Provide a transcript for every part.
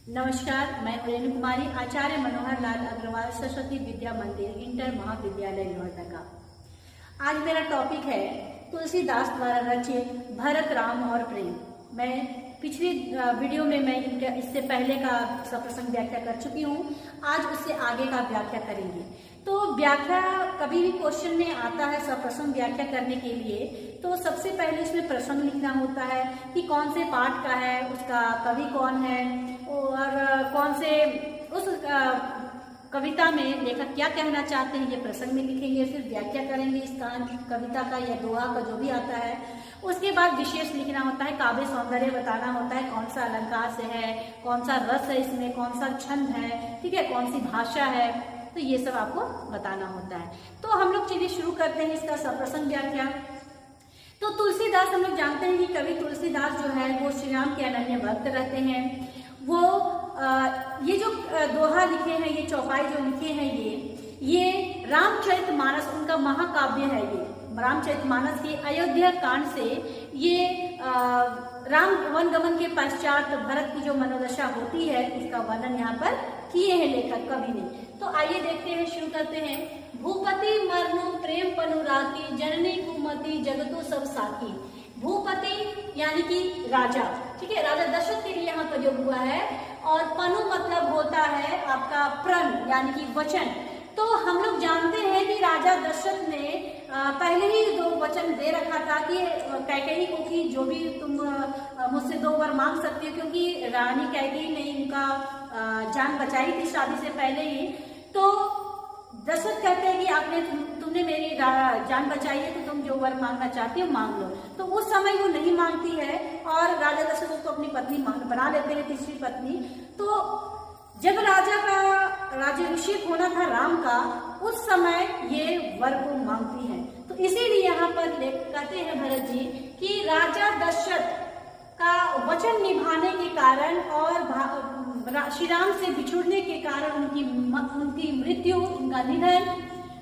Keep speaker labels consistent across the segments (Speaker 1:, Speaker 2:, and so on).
Speaker 1: नमस्कार, मैं रेणु कुमारी, आचार्य मनोहर लाल अग्रवाल सरस्वती विद्या मंदिर इंटर महाविद्यालय लोहरदगा। आज मेरा टॉपिक है तुलसीदास द्वारा रचित भरत राम और प्रेम। मैं पिछली वीडियो में मैं इससे पहले का सप्रसंग व्याख्या कर चुकी हूँ। आज उससे आगे का व्याख्या करेंगे। तो व्याख्या कभी भी क्वेश्चन में आता है सप्रसंग व्याख्या करने के लिए, तो सबसे पहले इसमें प्रसंग लिखना होता है कि कौन से पाठ का है, उसका कवि कौन है और कौन से उस कविता में लेखक क्या कहना चाहते हैं, ये प्रसंग में लिखेंगे। फिर व्याख्या करेंगे इस कविता का या दोहा का, जो भी आता है। उसके बाद विशेष लिखना होता है, काव्य सौंदर्य बताना होता है, कौन सा अलंकार से है, कौन सा रस है इसमें, कौन सा छंद है, ठीक है, कौन सी भाषा है, तो ये सब आपको बताना होता है। तो हम लोग चलिए शुरू करते हैं इसका सप्रसंग व्याख्या। तो तुलसीदास, हम लोग जानते हैं कि कवि तुलसीदास जो है वो श्री राम के अनन्य भक्त रहते हैं। वो ये जो दोहा लिखे हैं, ये चौपाई जो लिखे हैं, ये रामचरितमानस उनका महाकाव्य है। ये रामचरितमानस की अयोध्या कांड से ये राम वनगमन के पश्चात भरत की जो मनोदशा होती है उसका वर्णन यहाँ पर किए हैं लेखक कवि ने। तो आइए देखते हैं, शुरू करते हैं। भूपति मरनु प्रेम पनु राखी, जननी कुमति जगतो सब साखी। भूपति यानी कि राजा, ठीक है, राजा दशरथ के लिए यहाँ प्रयोग हुआ है। और पनु मतलब होता है आपका प्रण यानी कि वचन। तो हम लोग जानते हैं कि राजा दशरथ ने पहले ही 2 वचन दे रखा था कि कैकेयी को कि जो भी तुम मुझसे 2 बार मांग सकती हो, क्योंकि रानी कैकेयी ने उनका जान बचाई थी शादी से पहले ही। तो दशरथ कहते हैं कि तुमने मेरी जान बचाई है, तो तुम जो वर मांगना चाहती हो मांग लो। तो उस समय वो नहीं मांगती है और राजा दशरथ उसको अपनी पत्नी बना लेते हैं, तीसरी पत्नी। तो जब राजा का राज्याभिषेक होना था राम का, उस समय ये वर को मांगती है। तो इसीलिए यहाँ पर कहते हैं भरत जी कि राजा दशरथ का वचन निभाने के कारण और श्री राम से बिछुड़ने के कारण उनकी मृत्यु, उनका निधन,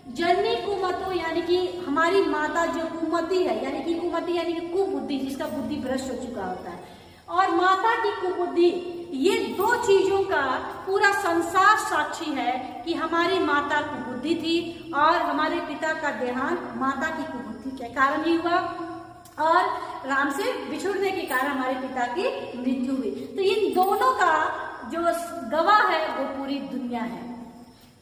Speaker 1: जननी कुमतो यानी कि हमारी माता जो कुमति है, यानी कि कुमति यानी कि कुबुद्धि, जिसका बुद्धि भ्रष्ट हो चुका होता है, और माता की कुबुद्धि, ये 2 चीजों का पूरा संसार साक्षी है कि हमारी माता कुबुद्धि थी और हमारे पिता का देहांत माता की कुबुद्धि के कारण ही हुआ और राम से बिछुड़ने के कारण हमारे पिता की मृत्यु हुई। तो इन दोनों का जो गवाह है वो पूरी दुनिया है।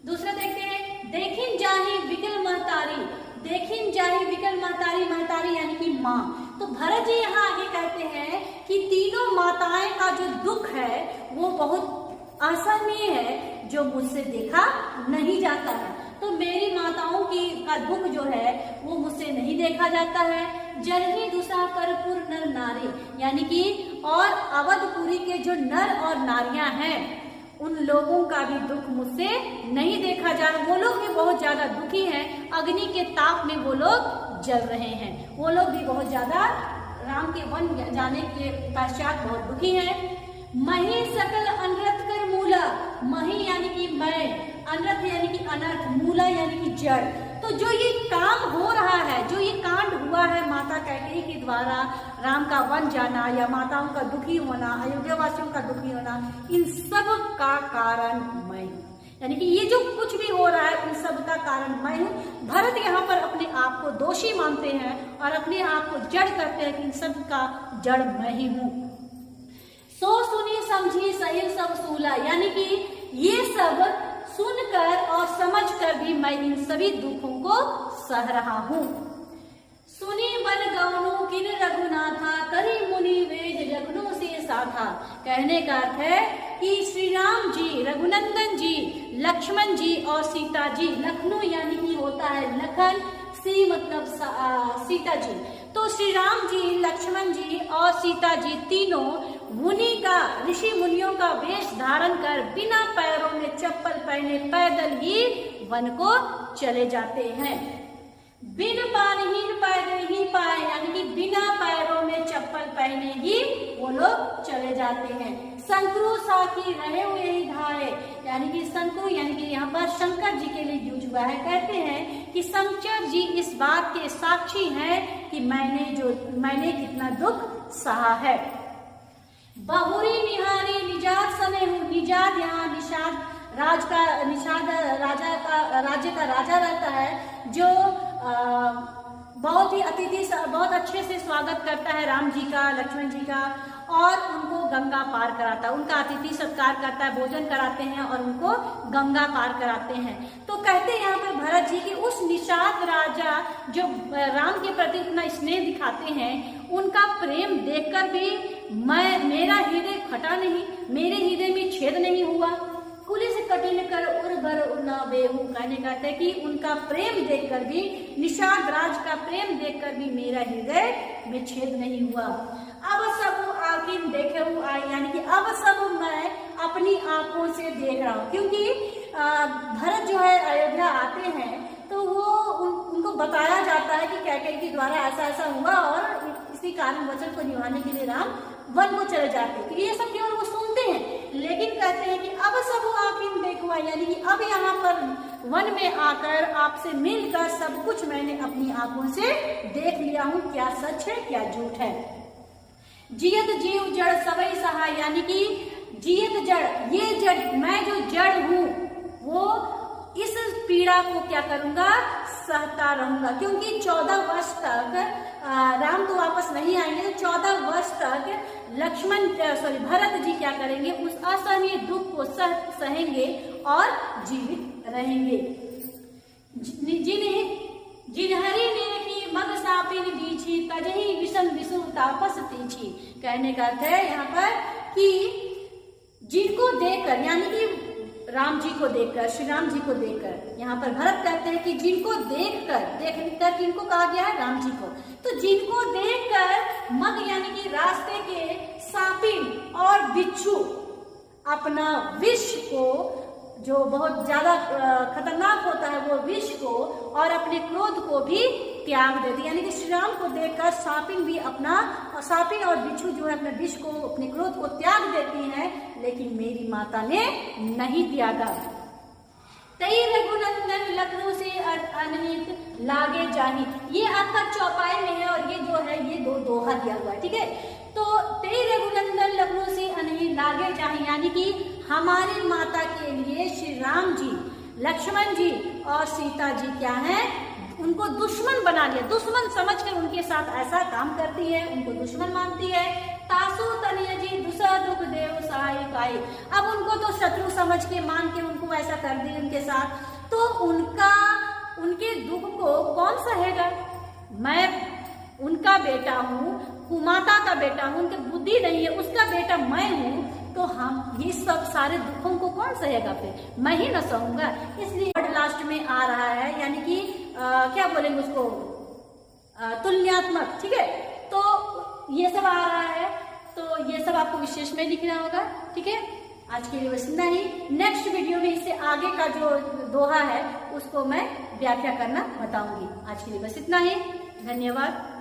Speaker 1: दूसरा देखते हैं, देखिन जाही विकल महतारी। देखिन जाही विकल महतारी, महतारी यानी कि माँ। तो भरत जी यहाँ आगे कहते हैं कि तीनों माताएं का जो दुख है वो बहुत असहनीय है, जो मुझसे देखा नहीं जाता है। तो मेरी माताओं का दुख जो है वो मुझसे नहीं देखा जाता है। जननी दुसा परपुर नर नारी, यानी कि और अवधपुरी के जो नर और नारियां हैं उन लोगों का भी दुख मुझसे नहीं देखा जा रहा। वो लोग भी बहुत ज्यादा दुखी हैं, अग्नि के ताप में वो लोग जल रहे हैं। वो लोग भी बहुत ज्यादा राम के वन जाने के पश्चात बहुत दुखी हैं। मही सकल अनर्थ कर मूला। मही यानी कि मैं, अनर्थ यानी कि अनर्थ, मूला यानी कि जड़। तो जो ये काम हो रहा है, जो ये कांड हुआ है माता कैकेयी के द्वारा, राम का वन जाना या माताओं का दुखी होना, अयोध्या वासियों का दुखी होना, इन सब का कारण मैं हूँ। यानी कि ये जो कुछ भी हो रहा है इन सब का कारण मैं हूँ। भरत यहाँ पर अपने आप को दोषी मानते हैं और अपने आप को जड़ करते हैं कि इन सब का जड़ मैं ही हूँ। सो सुनी समझी सही सब सूला, यानी कि ये सब सुनकर और समझकर भी मैं इन सभी दुखों को सह रहा हूँ। सुनी बन गौनु किन रघुनाथा, करी मुनि वेद लखनऊ से साथा। कहने का अर्थ है कि श्री राम जी, रघुनंदन जी, लक्ष्मण जी और सीता जी, लखनऊ यानी कि होता है लखन, सी मतलब सीता जी। तो श्री राम जी, लक्ष्मण जी और सीता जी तीनों मुनि का, ऋषि मुनियों का वेश धारण कर बिना पैरों में चप्पल पहने पैदल ही वन को चले जाते हैं। बिन पानहीन पैदल ही पाए, यानी कि बिना पैरों में चप्पल पहने ही वो लोग चले जाते हैं। शंकरु साखी रहे हुए ही धारे, यानी कि शंकरु यानी कि यहाँ पर शंकर जी के लिए यूज हुआ है। कहते हैं कि शंकर जी इस बात के साक्षी हैं कि मैंने कितना दुख सहा है। बहुरी निहारी निजात सने निषाद राज्य का राजा रहता है, जो बहुत अच्छे से स्वागत करता है राम जी का, लक्ष्मण जी का, और उनको गंगा पार कराता है, उनका अतिथि सत्कार करता है, भोजन कराते हैं और उनको गंगा पार कराते हैं। तो कहते हैं यहाँ पर भरत जी कि उस निषाद राजा जो राम के प्रति इतना स्नेह दिखाते हैं, उनका प्रेम देखकर भी मेरा हृदय फटा नहीं, मेरे हृदय में छेद नहीं हुआ। पुलिस कठिन कर उर भर उना बेहू, कहने का है कि उनका प्रेम देखकर भी, निषाद राज का प्रेम देखकर भी मेरा हृदय में छेद नहीं हुआ। अब सब आखिर देखे यानी कि अब सब मैं अपनी आंखों से देख रहा हूँ, क्योंकि भरत जो है अयोध्या आते हैं तो वो उनको बताया जाता है कि कैकेयी के द्वारा ऐसा ऐसा हुआ और इसी कारण वचन को निभाने के लिए राम वन को चले जाते हैं। तो ये सब केवल वो सुनते हैं, लेकिन कहते हैं कि अब सब आखिर देखो, यानी कि अब यहाँ पर वन में आकर आपसे मिलकर सब कुछ मैंने अपनी आंखों से देख लिया हूँ, क्या सच है क्या झूठ है। जियत जीव जड़ सवई सहाय, यानी कि जियत जड़, ये जड़, मैं जो जड़ हूँ वो इस पीड़ा को क्या करूंगा, सहता रहूंगा, क्योंकि 14 वर्ष तक राम तो वापस नहीं आएंगे, तो 14 वर्ष तक भरत जी क्या करेंगे, उस असहनीय दुख को सहेंगे और जीवित रहेंगे। जिनहरी ने की मग सापिन दीछी, तजही विषम विषु तापस तीछी। कहने का अर्थ है यहाँ पर कि जिनको देखकर, यानी कि राम जी को देखकर, श्री राम जी को देखकर, यहाँ पर भरत कहते हैं कि जिनको देखकर किनको कहा गया है, राम जी को, तो जिनको देखकर मग यानी कि रास्ते के सापिन और बिच्छू अपना विष को, जो बहुत ज्यादा खतरनाक होता है, वो विष को और अपने क्रोध को भी त्याग देती, यानी कि श्री राम को देखकर सापिन और बिच्छू जो है अपने विष को, अपने क्रोध को त्याग देती हैं, लेकिन मेरी माता ने नहीं त्यागा। तई रघुनंदन लखनऊ से अनहित लागे जाही, ये आपका चौपाई में है और ये जो है ये दोहा दिया हुआ है, ठीक है। तो तई रघुनंदन लखनऊ से अनहित लागे जाही, यानी कि हमारी माता के लिए श्री राम जी, लक्ष्मण जी और सीता जी क्या है, उनको दुश्मन बना लिया, दुश्मन समझकर उनके साथ ऐसा काम करती है, उनको दुश्मन मानती है। तासु तनय जी दुसा दुख देव सहाय पाई, अब उनको तो शत्रु समझ के मान के उनको ऐसा कर दी उनके साथ, तो उनके दुख को कौन सहेगा। मैं उनका बेटा हूँ, कुमाता का बेटा हूँ, उनकी बुद्धि नहीं है, उसका बेटा मैं हूँ, तो हम ये सब सारे दुखों को कौन सहेगा, फिर मैं ही न सहूंगा। इसलिए लास्ट में आ रहा है, यानी कि क्या बोलेंगे उसको, तुलनात्मक, ठीक है। तो ये सब आ रहा है, तो ये सब आपको विशेष में लिखना होगा, ठीक है। आज के लिए बस इतना ही। नेक्स्ट वीडियो में इससे आगे का जो दोहा है उसको मैं व्याख्या करना बताऊंगी। आज के लिए बस इतना ही, धन्यवाद।